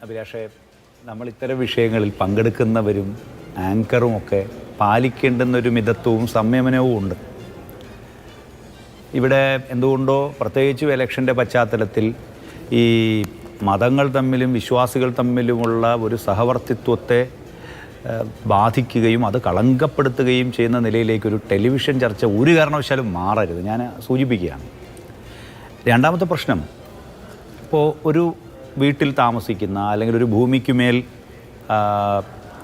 അഭിലാഷേ, നമ്മൾ ഇത്തരം വിഷയങ്ങളിൽ പങ്കെടുക്കുന്നവരും ആങ്കറുമൊക്കെ പാലിക്കേണ്ടുന്നൊരു മിതത്വവും സംയമനവും ഉണ്ട്. ഇവിടെ എന്തുകൊണ്ടോ പ്രത്യേകിച്ചും ഇലക്ഷൻ്റെ പശ്ചാത്തലത്തിൽ ഈ മതങ്ങൾ തമ്മിലും വിശ്വാസികൾ തമ്മിലുമുള്ള ഒരു സഹവർത്തിത്വത്തെ ബാധിക്കുകയും അത് കളങ്കപ്പെടുത്തുകയും ചെയ്യുന്ന നിലയിലേക്കൊരു ടെലിവിഷൻ ചർച്ച ഒരു കാരണവശാലും മാറരുത്. ഞാൻ സൂചിപ്പിക്കുകയാണ്. രണ്ടാമത്തെ പ്രശ്നം, ഇപ്പോൾ ഒരു വീട്ടിൽ താമസിക്കുന്ന അല്ലെങ്കിൽ ഒരു ഭൂമിക്കുമേൽ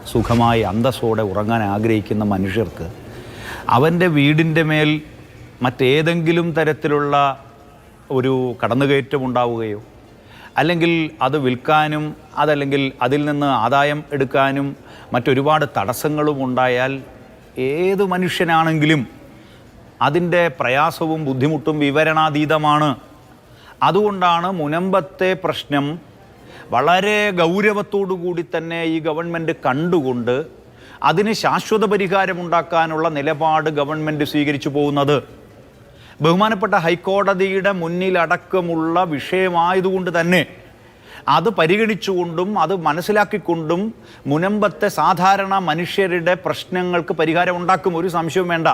സുഖമായി അന്തസ്സോടെ ഉറങ്ങാൻ ആഗ്രഹിക്കുന്ന മനുഷ്യർക്ക് അവൻ്റെ വീടിൻ്റെ മേൽ മറ്റേതെങ്കിലും തരത്തിലുള്ള ഒരു കടന്നുകയറ്റം ഉണ്ടാവുകയോ അല്ലെങ്കിൽ അത് വിൽക്കാനും അതല്ലെങ്കിൽ അതിൽ നിന്ന് ആദായം എടുക്കാനും മറ്റൊരുപാട് തടസ്സങ്ങളും ഉണ്ടായാൽ ഏത് മനുഷ്യനാണെങ്കിലും അതിൻ്റെ പ്രയാസവും ബുദ്ധിമുട്ടും വിവരണാതീതമാണ്. അതുകൊണ്ടാണ് മുനമ്പത്തെ പ്രശ്നം വളരെ ഗൗരവത്തോടു കൂടി തന്നെ ഈ ഗവൺമെൻറ് കണ്ടുകൊണ്ട് അതിന് ശാശ്വത പരിഹാരമുണ്ടാക്കാനുള്ള നിലപാട് ഗവൺമെൻറ് സ്വീകരിച്ചു പോകുന്നത്. ബഹുമാനപ്പെട്ട ഹൈക്കോടതിയുടെ മുന്നിലടക്കമുള്ള വിഷയമായതുകൊണ്ട് തന്നെ അത് പരിഗണിച്ചുകൊണ്ടും അത് മനസ്സിലാക്കിക്കൊണ്ടും മുനമ്പത്തെ സാധാരണ മനുഷ്യരുടെ പ്രശ്നങ്ങൾക്ക് പരിഹാരം ഉണ്ടാക്കും, ഒരു സംശയവും വേണ്ട.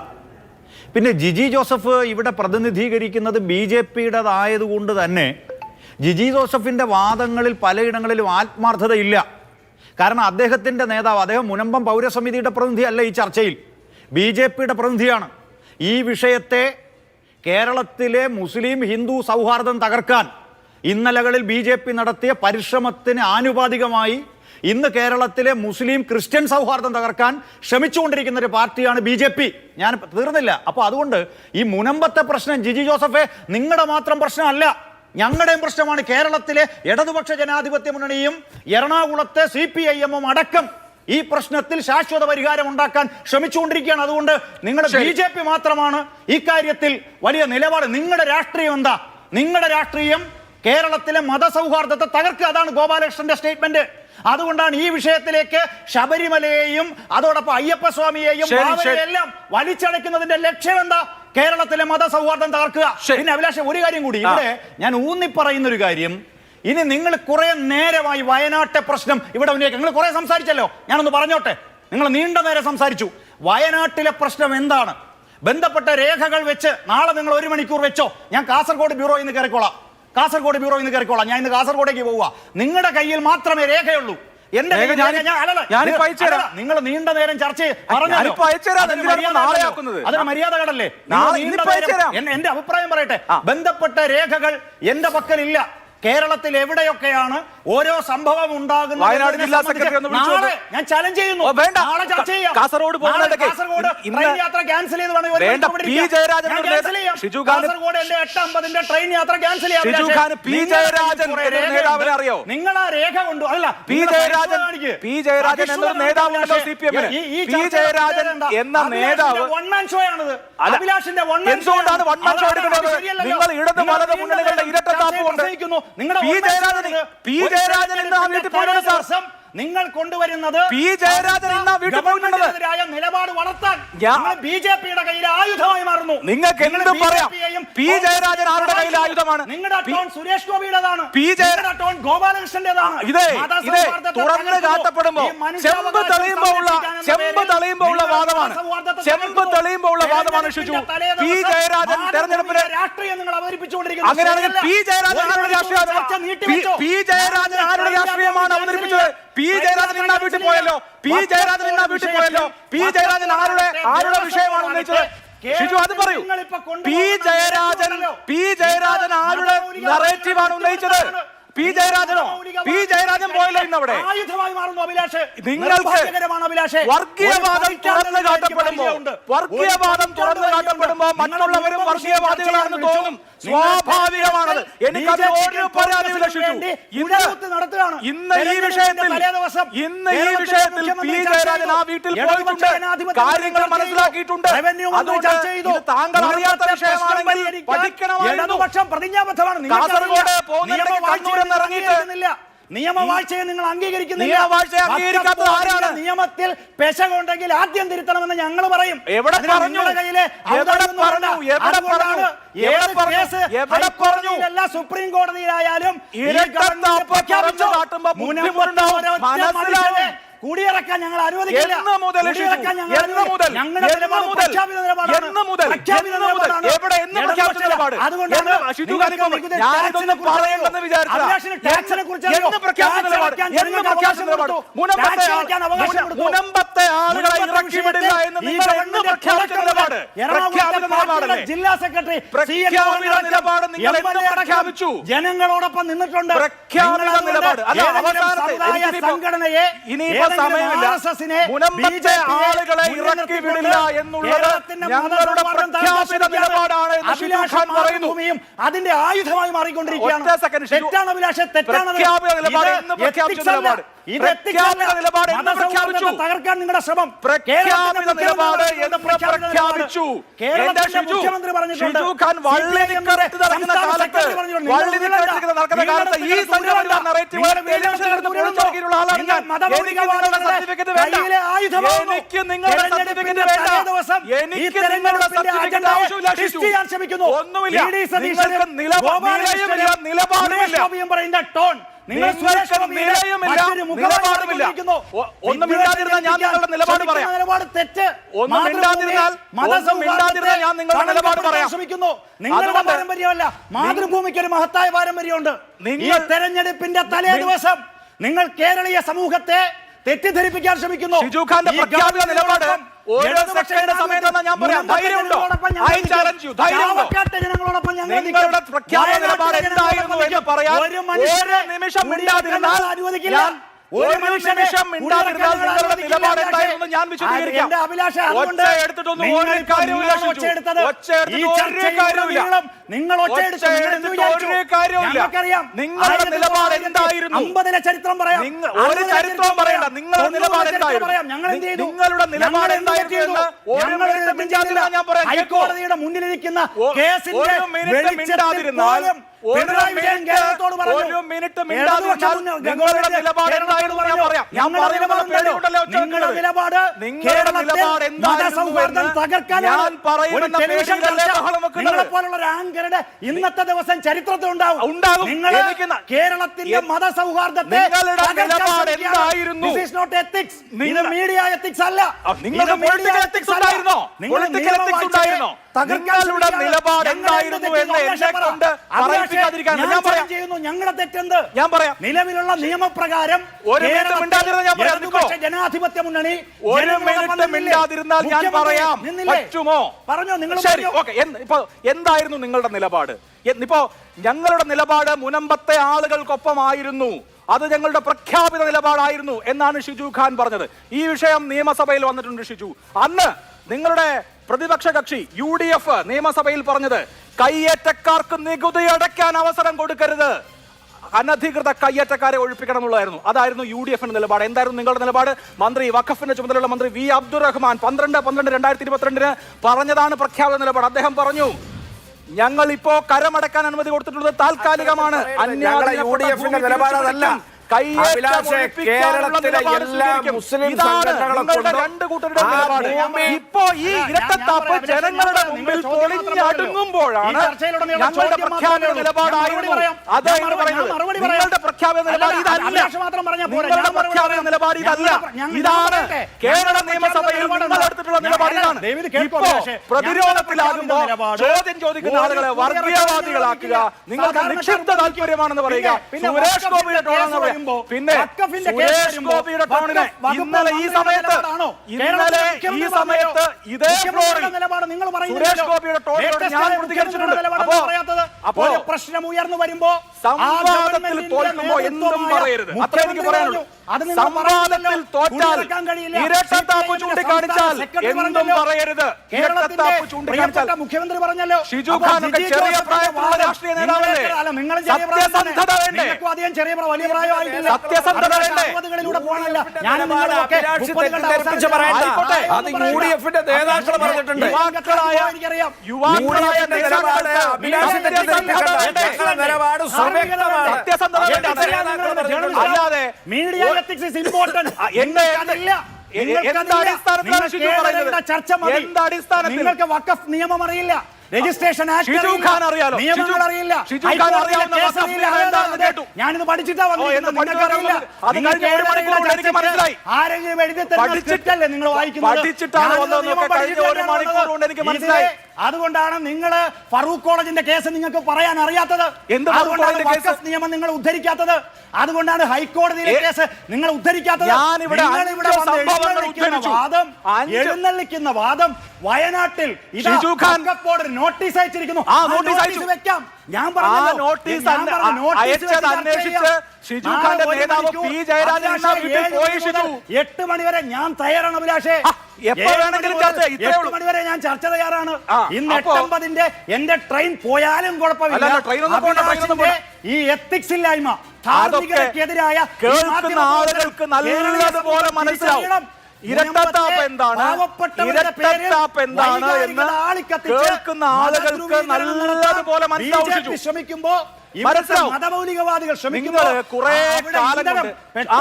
പിന്നെ ജിജി ജോസഫ് ഇവിടെ പ്രതിനിധീകരിക്കുന്നത് BJP-യുടേതായതുകൊണ്ട് തന്നെ ജിജി ജോസഫിൻ്റെ വാദങ്ങളിൽ പലയിടങ്ങളിലും ആത്മാർത്ഥതയില്ല. കാരണം അദ്ദേഹത്തിൻ്റെ നേതാവ്, അദ്ദേഹം മുനമ്പം പൗരസമിതിയുടെ പ്രതിനിധിയല്ല, ഈ ചർച്ചയിൽ BJP-യുടെ പ്രതിനിധിയാണ്. ഈ വിഷയത്തെ കേരളത്തിലെ മുസ്ലിം ഹിന്ദു സൗഹാർദ്ദം തകർക്കാൻ ഇന്നലകളിൽ BJP നടത്തിയ പരിശ്രമത്തിന് ആനുപാതികമായി ഇന്ന് കേരളത്തിലെ മുസ്ലിം ക്രിസ്ത്യൻ സൗഹാർദ്ദം തകർക്കാൻ ശ്രമിച്ചുകൊണ്ടിരിക്കുന്ന ഒരു പാർട്ടിയാണ് BJP. ഞാൻ തീർന്നില്ല. അപ്പോൾ അതുകൊണ്ട് ഈ മുനമ്പത്തെ പ്രശ്നം ജിജി ജോസഫെ നിങ്ങളുടെ മാത്രം പ്രശ്നമല്ല, ഞങ്ങളുടെയും പ്രശ്നമാണ്. കേരളത്തിലെ ഇടതുപക്ഷ ജനാധിപത്യ മുന്നണിയും എറണാകുളത്തെ CPIM-ഉം അടക്കം ഈ പ്രശ്നത്തിൽ ശാശ്വത പരിഹാരം ഉണ്ടാക്കാൻ ശ്രമിച്ചുകൊണ്ടിരിക്കുകയാണ്. അതുകൊണ്ട് നിങ്ങളുടെ BJP മാത്രമാണ് ഇക്കാര്യത്തിൽ വലിയ നിലപാട്. നിങ്ങളുടെ രാഷ്ട്രീയം എന്താ? നിങ്ങളുടെ രാഷ്ട്രീയം കേരളത്തിലെ മതസൗഹാർദ്ദത്തെ തകർക്കുക. അതാണ് ഗോപാലകൃഷ്ണന്റെ സ്റ്റേറ്റ്മെന്റ്. അതുകൊണ്ടാണ് ഈ വിഷയത്തിലേക്ക് ശബരിമലയെയും അതോടൊപ്പം അയ്യപ്പസ്വാമിയെയും എല്ലാം വലിച്ചടയ്ക്കുന്നതിന്റെ ലക്ഷ്യം എന്താ? കേരളത്തിലെ മതസൗഹാർദ്ദം തകർക്കുക. പിന്നെ അഭിലാഷ്, ഒരു കാര്യം കൂടി ഇവിടെ ഞാൻ ഊന്നിപ്പറയുന്ന ഒരു കാര്യം, ഇനി നിങ്ങൾ കുറെ നേരമായി വയനാട്ടെ പ്രശ്നം ഇവിടെ നിങ്ങൾ കുറെ സംസാരിച്ചല്ലോ, ഞാനൊന്ന് പറഞ്ഞോട്ടെ. നിങ്ങൾ നീണ്ട നേരം സംസാരിച്ചു. വയനാട്ടിലെ പ്രശ്നം എന്താണ്? ബന്ധപ്പെട്ട രേഖകൾ വെച്ച് നാളെ നിങ്ങൾ 1 മണിക്കൂർ വെച്ചോ, ഞാൻ കാസർഗോഡ് ബ്യൂറോയിൽ നിന്ന് കയറിക്കോളാം. ഞാൻ ഇന്ന് കാസർഗോഡേക്ക് പോവുക. നിങ്ങളുടെ കയ്യിൽ മാത്രമേ രേഖയുള്ളൂ. എന്റെ നിങ്ങൾ നീണ്ട നേരം ചർച്ച അതിന് മര്യാദകളല്ലേ? എന്റെ അഭിപ്രായം പറയട്ടെ. ബന്ധപ്പെട്ട രേഖകൾ എന്റെ പക്കലില്ല. കേരളത്തിൽ എവിടെയൊക്കെയാണ് ഓരോ സംഭവം ഉണ്ടാകുന്നത് ഞാൻ ചലഞ്ച് ചെയ്യുന്നു. നാളെ ചർച്ച ചെയ്യാം. കാസർഗോഡ് ട്രെയിൻ യാത്ര ക്യാൻസൽ ചെയ്ത് കാസർഗോഡ് എന്റെ 8:50 ട്രെയിൻ യാത്ര ക്യാൻസൽ ചെയ്യാം. നിങ്ങൾ ആ രേഖ കൊണ്ടു അല്ല വൺ മാൻ ഷോ ആണത്. അഭിലാഷിന്റെ വൺ മാൻ ഷോ നിങ്ങൾ കൊണ്ടുവരുന്നത് നിലപാട് വളർത്താൻ BJP-യുടെ കയ്യിൽ ആയുധമായി മാറുന്നു. നിങ്ങൾക്ക് എന്ത് പറയാം? പി ജയരാജൻ ആരുടെ കയ്യിൽ ആയുധമാണ്? നിങ്ങളുടെ ടോൺ സുരേഷ് ഗോപിയുടേതാണ്, നിങ്ങളുടെ ടോൺ ഗോപാലകൃഷ്ണന്റേതാണ്. തുറന്ന് കാട്ടപ്പെടുമ്പോ ചെമ്പ് തെളിയുമ്പോ ഉള്ള വാദമാണ് ഷിജു. പി ജയരാജൻ തെരഞ്ഞെടുപ്പിലെ രാഷ്ട്രീയം നിങ്ങൾ അവതരിപ്പിച്ചുകൊണ്ടിരിക്കുന്നു. അങ്ങനെയാണെങ്കിൽ പി ജയരാജൻ ആരുടെ രാഷ്ട്രീയമാണ് അവതരിപ്പിച്ചത്? പി ജയരാജൻ ഇന്നാ വീട്ടിൽ പോയല്ലോ. പി ജയരാജൻ ആരുടെ വിഷയമാണ് ഉന്നയിച്ചത്? ഷിജു, അത് പറയൂ. പി ജയരാജൻ ആരുടെ നറേറ്റീവാണ് ഉന്നയിച്ചത്? പി ജയരാജൻ പോയല്ലോ ഇന്ന് അവിടെ. നിങ്ങൾക്ക് വർഗീയവാദം തുറന്നു കാട്ടപ്പെടുമ്പോ മറ്റുള്ളവരും വർഗീയവാദികളാണെന്ന് തോന്നും. സ്വാഭാവികമാണത്. എനിക്കത് ഒരു പരാതിയില്ല ഷിജു. ഇന്ന് ഈ വിഷയത്തിൽ പി ജയരാജൻ ആ വീട്ടിൽ പോയിട്ടുണ്ട്, കാര്യങ്ങൾ മനസ്സിലാക്കിയിട്ടുണ്ട്. അതുകൊണ്ട് താങ്കൾ അറിയാത്ത വിഷയമാണെങ്കിൽ പഠിക്കണമായിരുന്നു. പ്രതിജ്ഞാബദ്ധമാണ്. കാസർഗോഡ് പോകുന്നിടത്ത് കണ്ണൂരെന്ന് ഇറങ്ങിയിട്ട് നിയമവാഴ്ചയെ നിങ്ങൾ അംഗീകരിക്കുന്നില്ല. നിയമവാഴ്ചയെ അംഗീകരിക്കാത്തത് ആരാണ്? നിയമത്തിൽ പെശകുണ്ടെങ്കിൽ ആദ്യം തിരുത്തണമെന്ന് ഞങ്ങൾ പറയും. എവിടെ പറഞ്ഞു? സുപ്രീം കോടതിയിലായാലും കൂടിയിറക്കാൻ ഞങ്ങൾ അനുവദിക്കില്ല. മുനമ്പത്തെ ആളുകളെ ഇറക്കി വിടില്ല എന്ന് നിങ്ങൾ എന്ന് പ്രഖ്യാപിച്ച നിലപാട്, ജില്ലാ സെക്രട്ടറി നിലപാട് നിങ്ങൾ എന്ന് പ്രഖ്യാപിച്ചു? ജനങ്ങളോടൊപ്പം നിന്നിട്ടുണ്ട്. പ്രഖ്യാപിത നിലപാട് സംഘടനയെ സമയമില്ല. മുനമ്പത്തെ ആളുകളെ ഇറക്കി വിടില്ല എന്നുള്ളത് ഞങ്ങളുടെ പ്രഖ്യാപിത നിലപാടാണ് എന്ന് ഷിജു ഖാൻ പറയുന്നു. അതിന്റെ ആയുധമായി മാറിക്കൊണ്ടിരിക്കുകയാണ്. തെറ്റാണ് അഭിലാഷ്, തെറ്റാണ്. തകർക്കാൻ നിങ്ങളുടെ ശ്രമം. മുഖ്യമന്ത്രി പറഞ്ഞിട്ടുണ്ട് നിങ്ങളുടെ പാരമ്പര്യമല്ല, മാതൃഭൂമിക്ക് ഒരു മഹത്തായ പാരമ്പര്യമുണ്ട്. ഈ തെരഞ്ഞെടുപ്പിന്റെ തലേ ദിവസം നിങ്ങൾ കേരളീയ സമൂഹത്തെ തെറ്റിദ്ധരിപ്പിക്കാൻ ശ്രമിക്കുന്നു. ഷിജു ഖാന്റെ പ്രഖ്യാപിത നിലപാട് ഓരോ സെക്ഷന്റെ സമയത്താണ് ഞാൻ പറയാം. ധൈര്യമുണ്ടോ? I challenge you. ധൈര്യമുണ്ടോ? നിങ്ങളുടെ പ്രഖ്യാപിത നിലപാട് എന്തായിരുന്നു എന്ന് പറയാൻ ഒരു നിമിഷം മിണ്ടാതിരുന്നാൽ ഒരു നിമിഷം മിണ്ടാതിരുന്നാൽ നിങ്ങളുടെ നിലപാട് എന്തായിരുന്നു ഞാൻ വിശദീകരിക്കാം. ഒച്ച എടുത്തിട്ടൊന്നും ഒരു കാര്യമില്ല ഷിജു. ഒച്ച എടുത്തിട്ട് ഒരു കാര്യമില്ല. നിങ്ങളുടെ നിലപാട് എന്തായിരുന്നു? ചരിത്രം പറയാം. ഒരു ചരിത്രവും പറയണ്ട. നിങ്ങളുടെ നിലപാട് എന്തായിരുന്നു? നിങ്ങളുടെ നിലപാട് എന്തായിരുന്നു? ഒരു മിനിറ്റ് മിണ്ടാതിരുന്നാൽ ഞാൻ പറയാം. ഹൈക്കോടതിയുടെ മുന്നിലിരിക്കുന്ന കേസിന്റെ മിണ്ടാതിരുന്നാൽ പിണറായി വിജയൻ കേരളത്തോട് പറഞ്ഞു. ഒരു മിനിറ്റ് മിണ്ടാതിരുന്നാൽ നിങ്ങളുടെ നിലപാട് എന്തായിരുന്നു ഞാൻ പറയാം. ഞാൻ പറയുന്നത് പേടിയുണ്ടല്ലോ. നിങ്ങളുടെ നിലപാട് മതസൗഹാർദ്ദം തകർക്കാൻ ഞാൻ പറയുന്ന നിങ്ങളെ പോലുള്ള ഒരു ആങ്കറുടെ ഇന്നത്തെ ദിവസം ചരിത്രത്തിൽ ഉണ്ടാവും. നിങ്ങൾ കേരളത്തിന്റെ മതസൗഹാർദ്ദത്തെ നിലപാട് എന്തായിരുന്നു? മീഡിയ എത്തിക്സ് അല്ല. നിങ്ങളുടെ പൊളിറ്റിക്കൽ എത്തിക്സ് ഉണ്ടായിരുന്നോ? പൊളിറ്റിക്കൽ എത്തിക്സ് ഉണ്ടായിരുന്നോ? നിങ്ങളുടെ നിലപാട് എന്തായിരുന്നു എന്ന് എന്നെ കൊണ്ട് പറയിപ്പിക്കാതിരിക്കാൻ ഞാൻ പറയാം. ഞങ്ങളുടെ തെറ്റെന്ത്? ഞാൻ പറയാം. നിലവിലുള്ള നിയമപ്രകാരം ജനാധിപത്യ മുന്നണി ഒരു മിനിറ്റ് മിണ്ടാതിരുന്നാൽ ഞാൻ പറയാം. പറ്റുമോ? പറഞ്ഞോ. നിങ്ങൾ ശരി, ഓക്കെ. ഇപ്പൊ എന്തായിരുന്നു നിങ്ങളുടെ നിലപാട്? ഇപ്പോ ഞങ്ങളുടെ നിലപാട് മുനമ്പത്തെ ആളുകൾക്കൊപ്പമായിരുന്നു, അത് ഞങ്ങളുടെ പ്രഖ്യാപിത നിലപാടായിരുന്നു എന്നാണ് ഷിജു ഖാൻ പറഞ്ഞത്. ഈ വിഷയം നിയമസഭയിൽ വന്നിട്ടുണ്ട് ഷിജു. അന്ന് നിങ്ങളുടെ പ്രതിപക്ഷ കക്ഷി UDF നിയമസഭയിൽ പറഞ്ഞത് കയ്യേറ്റക്കാർക്ക് നികുതി അടയ്ക്കാൻ അവസരം കൊടുക്കരുത്, അനധികൃത കയ്യേറ്റക്കാരെ ഒഴിപ്പിക്കണം എന്നുള്ളതായിരുന്നു. അതായിരുന്നു UDFന്റെ നിലപാട്. എന്തായിരുന്നു നിങ്ങളുടെ നിലപാട്? മന്ത്രി വഖഫിന്റെ ചുമതലയുള്ള മന്ത്രി V. അബ്ദുറഹ്മാൻ 12/12/2022 പറഞ്ഞതാണ് പ്രഖ്യാപിത നിലപാട്. അദ്ദേഹം പറഞ്ഞു, ഞങ്ങൾ ഇപ്പോ കരമടക്കാൻ അനുമതി കൊടുത്തിട്ടുള്ളത് താൽക്കാലികമാണ്. UDFന്റെ നിലപാടല്ല. കേരളത്തിലെ എല്ലാ മുസ്ലിം സംഘടനകളും ഇപ്പോ ഈ ഇരട്ടത്താപ്പ് ജനങ്ങളുടെ മുമ്പിൽ പൊളിഞ്ഞടുങ്ങുമ്പോഴാണ് ഞങ്ങളുടെ പ്രഖ്യാപിത നിലപാടായിരുന്നു അത് എന്ന് പറയുന്നത്. നിങ്ങളുടെ പ്രഖ്യാപിത നിലപാട് ഇതല്ല. നിങ്ങളുടെ പ്രഖ്യാപിത നിലപാട് ഇതല്ല. ഇതാണ് കേരള നിയമസഭയിൽ നിങ്ങൾ എടുത്തിട്ടുള്ള നിലപാട്. ഇതാണ് ഇപ്പോ പ്രതിരോധത്തിലാകുമ്പോ ചോദ്യം ചോദിക്കുന്ന ആളുകളെ വർഗീയവാദികളാക്കുക, നിങ്ങൾക്ക് നിക്ഷിപ്ത താല്പര്യമാണെന്ന് പറയുക, സുരേഷ് ഗോപിയുടെ ടോണെന്ന് പറയാം. പിന്നെ സുരേഷ് ഗോപിയുടെ ടോണിന് ഇന്നലെ ഈ സമയത്ത് ഇതേ ഫ്ലോറിൽ സുരേഷ് ഗോപിയുടെ ടോണിനോട് ഞാൻ പ്രതികരിച്ചിട്ടുണ്ട്. അപ്പോ പ്രശ്നം ഉയർന്നു വരുമ്പോ സംവാദത്തിൽ തോൽക്കുമ്പോ എന്തും പറയരുത്. അത്ര എനിക്ക് പറയാനുള്ളൂ. സംവാദത്തിൽ തോറ്റാൽ ഇരട്ടത്താപ്പ് ചൂണ്ടിക്കാണിച്ചാൽ എന്തും പറയരുത്. ഇരട്ടത്താപ്പ് ചൂണ്ടിക്കാണിച്ചാൽ മുഖ്യമന്ത്രി പറഞ്ഞല്ലോ, ഷിജു ഖാനൊക്കെ ചെറിയ പ്രായത്തിലുള്ള രാഷ്ട്രീയ നേതാവല്ലേ? സത്യസന്ധത വേണ്ടേ? അധികം ചെറിയ വലിയ പ്രായമായി സത്യസന്ധത വേണ്ടേ? അത് യുഡിഎഫിന്റെ നേതാക്കൾ പറഞ്ഞിട്ടുണ്ട്. യുവാക്കളായ നിലപാട് സുവ്യക്തമാണ്. അല്ലാതെ മീഡിയ എത്തിക്സ് ഇസ് ഇമ്പോർട്ടന്റ്. നിങ്ങൾക്ക് വഖഫ് നിയമം അറിയില്ല, രജിസ്ട്രേഷൻ ആക്ട് നിയമങ്ങൾ അറിയില്ല, ഞാനിത് പഠിച്ചിട്ടാ വന്നിരിക്കുന്നത്. ആരെങ്കിലും എഴുതി തരുന്നല്ലേ നിങ്ങൾ വായിക്കുന്നത്? അതുകൊണ്ടാണ് നിങ്ങൾ ഫറൂഖ് കോളേജിന്റെ കേസ് നിങ്ങൾക്ക് പറയാൻ അറിയാത്തത്. അതുകൊണ്ടാണ് വഖഫ് നിയമം നിങ്ങൾ ഉദ്ധരിക്കാത്തത്. അതുകൊണ്ടാണ് ഹൈക്കോടതിയിലെ കേസ് നിങ്ങൾ ഉദ്ധരിക്കാത്തത്. എഴുന്നള്ളിക്കുന്ന വാദം വയനാട്ടിൽ നോട്ടീസ് അയച്ചിരിക്കുന്നു. വെക്കാം. ഞാൻ അയച്ചത് അന്വേഷിച്ച് ഷിജു ഖാന്റെ നേതാവ് പി ജയരാജൻ വീട്ടിൽ പോയി. ഷിജു 8 മണിവരെ ഞാൻ തയ്യാറാണ് അഭിലാഷേ. 8 മണിവരെ ഞാൻ ചർച്ച തയ്യാറാണ്. ഇന്ന് 8:50 എന്റെ ട്രെയിൻ പോയാലും കുഴപ്പമില്ല. ഈ എത്തിക്സ് ഇല്ലായ്മ, ധാർമ്മികതയ്ക്കെതിരായ കേൾക്കുന്ന ആളുകൾക്ക് നല്ലതുപോലെ മനസ്സിലാവും ഇരട്ടത്താപ്പ് എന്താണ്, ഇരട്ടത്താപ്പ് എന്താണ് എന്ന് കേൾക്കുന്ന ആളുകൾക്ക് നല്ലതുപോലെ മനസ്സിലാവും. ശ്രമിക്കുമ്പോ മതമൗലികവാദികൾ നിങ്ങൾ കുറെ കാലം കൊണ്ട്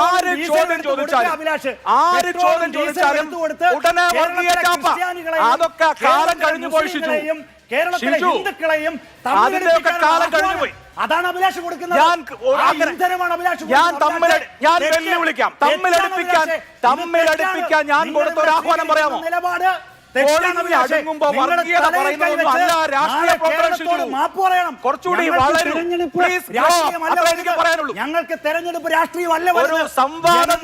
ആര് ചോദ്യം ചോദിച്ചാലും ഉടനെ വർഗീയ ചാപ്പ, അതൊക്കെ കാലം കഴിഞ്ഞു പോയി. കേരളത്തിലെ ഹിന്ദുക്കളെയും അതിന്റെയൊക്കെ കാലം കഴിഞ്ഞു പോയി. അതാണ് അഭിലാഷ് കൊടുക്കുന്നത്. ഞാൻ വെല്ലുവിളിക്കാം. തമ്മിലടിപ്പിക്കാൻ ഞാൻ കൊടുത്ത ഒരു ആഹ്വാനം പറയാമോ? നിലപാട് അടങ്ങുമ്പോ വർഗീയത പറയുന്നതൊന്നും അല്ല രാഷ്ട്രീയ പ്രവർത്തനം. മാപ്പ് പറയണം. കുറച്ചുകൂടി എനിക്ക് പറയാനുള്ളൂ. ഞങ്ങൾക്ക് തെരഞ്ഞെടുപ്പ് രാഷ്ട്രീയമല്ല. ഒരു സംവാദം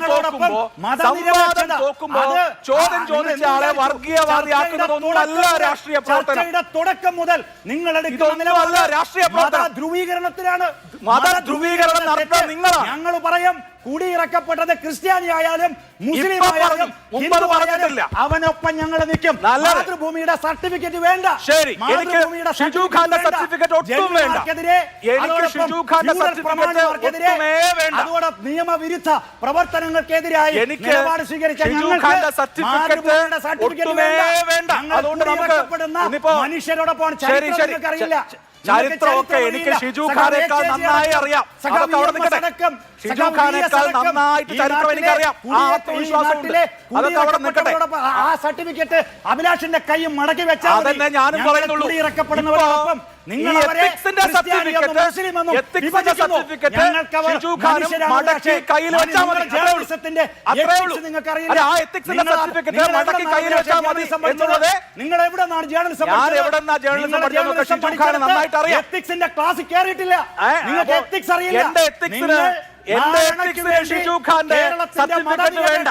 തോക്കുമ്പോ ചോദ്യം ചോദിച്ച ആളെ വർഗീയവാദിയാക്കുന്നതൊന്നുമല്ല രാഷ്ട്രീയ പ്രവർത്തനം. തുടക്കം മുതൽ നിങ്ങൾ എടുക്കുന്ന രാഷ്ട്രീയ പ്രവർത്തനം ധ്രുവീകരണത്തിലാണ്. മതധ്രുവീകരണം നടത്താൻ നിങ്ങളാണ്. ഞങ്ങൾ പറയും കുടിയിറക്കപ്പെട്ടത് ക്രിസ്ത്യാനി ആയാലും മുസ്ലിം ആയാലും ഹിന്ദു ആയാലും അവനൊപ്പം ഞങ്ങൾ നിൽക്കും. മാതൃഭൂമിയുടെ സർട്ടിഫിക്കറ്റ് വേണ്ട. ശരി, എനിക്ക് ഷിജു ഖാന്റെ സർട്ടിഫിക്കറ്റ് ഒട്ടും വേണ്ട. എനിക്ക് ഷിജു ഖാന്റെ സർട്ടിഫിക്കറ്റ് ഒട്ടുമേ വേണ്ട. അതോടെ നിയമവിരുദ്ധ പ്രവർത്തനങ്ങൾക്കെതിരായി നിലപാട് സ്വീകരിച്ച ഷിജു ഖാന്റെ സർട്ടിഫിക്കറ്റ് ഒട്ടുമേ വേണ്ട. അതുകൊണ്ട് നമുക്ക് മനുഷ്യരോടൊപ്പം അറിയില്ല. ചരിത്രമൊക്കെ എനിക്ക് ഷിജു ഖാനേക്കാൾ നന്നായി അറിയാം. അതൊക്കെ അവിടെ നിൽക്കട്ടെ. ഷിജു ഖാനേക്കാൾ നന്നായിട്ട് ചരിത്രം എനിക്കറിയാം. ആ ആത്മവിശ്വാസമുണ്ട്. അതൊക്കെ അവിടെ നിൽക്കട്ടെ. ആ സർട്ടിഫിക്കറ്റ് അഭിലാഷിന്റെ കൈയും മടക്കി വെച്ചാൽ അതന്നെ ഞാനും പറയുന്നുള്ളൂ. നിങ്ങൾ എവിടെന്നാണ് ജേർണലിസം നന്നായിട്ട് അറിയാം. എത്തിക്സിന്റെ ക്ലാസ് കയറിയിട്ടില്ല. നിങ്ങൾക്ക് എത്തിക്സ് അറിയില്ല. എന്റെ എത്തിക്സിനെ ഷിജു ഖാന്റെ സർട്ടിഫിക്കറ്റ് വേണ്ട.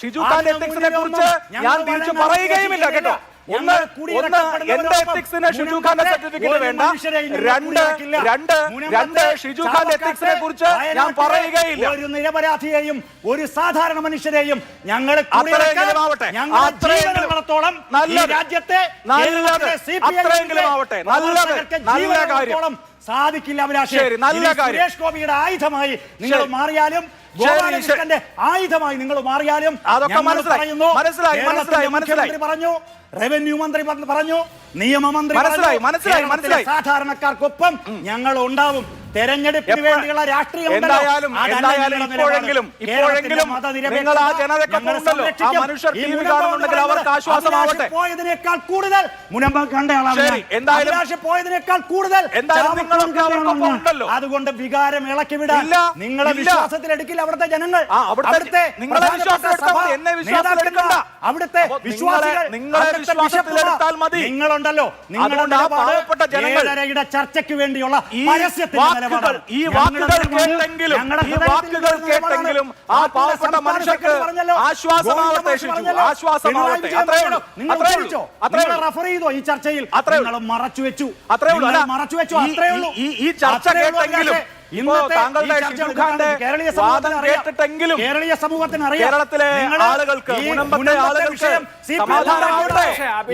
ഷിജു ഖാന്റെ എത്തിക്സിനെ കുറിച്ച് ഞാൻ തിരിച്ചു പറയുകയുമില്ല കേട്ടോ. എന്റെ എത്തിക്സിന് ഷിജു ഖാന്റെ സർട്ടിഫിക്കറ്റ് വേണ്ട. രണ്ട് ഷിജു ഖാന്റെ എത്തിക്സിനെ കുറിച്ച് ഞാൻ പറയുകയില്ല. ഒരു നിരപരാധിയെയും ഒരു സാധാരണ മനുഷ്യരെയും ഞങ്ങൾ അത്രയെങ്കിലും ആവട്ടെ. രാജ്യത്തെ അത്രയെങ്കിലും ആവട്ടെ. നല്ല കാര്യം സാധിക്കില്ല അഭിലാഷ്. നല്ല കാര്യം. സുരേഷ് ഗോപിയുടെ ആയുധമായി നിങ്ങൾ മാറിയാലും, ഗോപാലകൃഷ്ണന്റെ ആയുധമായി നിങ്ങൾ മാറിയാലും മുഖ്യമന്ത്രി പറഞ്ഞു, റവന്യൂ മന്ത്രി പറഞ്ഞു, നിയമമന്ത്രി പറഞ്ഞു, സാധാരണക്കാർക്കൊപ്പം ഞങ്ങൾ ഉണ്ടാവും. തെരഞ്ഞെടുപ്പിന് വേണ്ടിയുള്ള രാഷ്ട്രീയം എന്തായാലും ഇപ്പോഴെങ്കിലും നിങ്ങൾ ആ ജനതയ്ക്കൊപ്പമുണ്ടല്ലോ. ആ മനുഷ്യർ ടി വി കാണുന്നുണ്ടെങ്കിൽ അവർക്ക് ആശ്വാസമാവട്ടെ. പോയതിനേക്കാൾ കൂടുതൽ മുനമ്പം കണ്ട ആളാണ്. പോയതിനേക്കാൾ കൂടുതൽ ഉണ്ടല്ലോ. അതുകൊണ്ട് വികാരം ഇളക്കി വിടാൻ നിങ്ങളെ വിശ്വാസത്തിലെടുക്കില്ല അവിടുത്തെ ജനങ്ങൾ. അവിടുത്തെ അവിടുത്തെ വിശ്വാസത്തിലെടുത്താൽ മതി. നിങ്ങളുണ്ടല്ലോ. നിങ്ങളുടെ ജനങ്ങളുടെ ചർച്ചയ്ക്ക് വേണ്ടിയുള്ള ഈ വാക്കുകൾ കേട്ടെങ്കിലും ആ പാവപ്പെട്ട മനുഷ്യർക്ക് ആശ്വാസമാവട്ടെ. ആശ്വാസമാവട്ടെ. റഫർ ചെയ്തോ ഈ ചർച്ചയിൽ? മറച്ചു വെച്ചു. ഈ ചർച്ച കേട്ടെങ്കിലും കേരളീയ സമൂഹത്തിന് അറിയാം. കേരളത്തിലെ ആളുകൾക്ക്, മുനമ്പത്തെ ആളുകൾക്ക് സമാധാനമാവട്ടെ.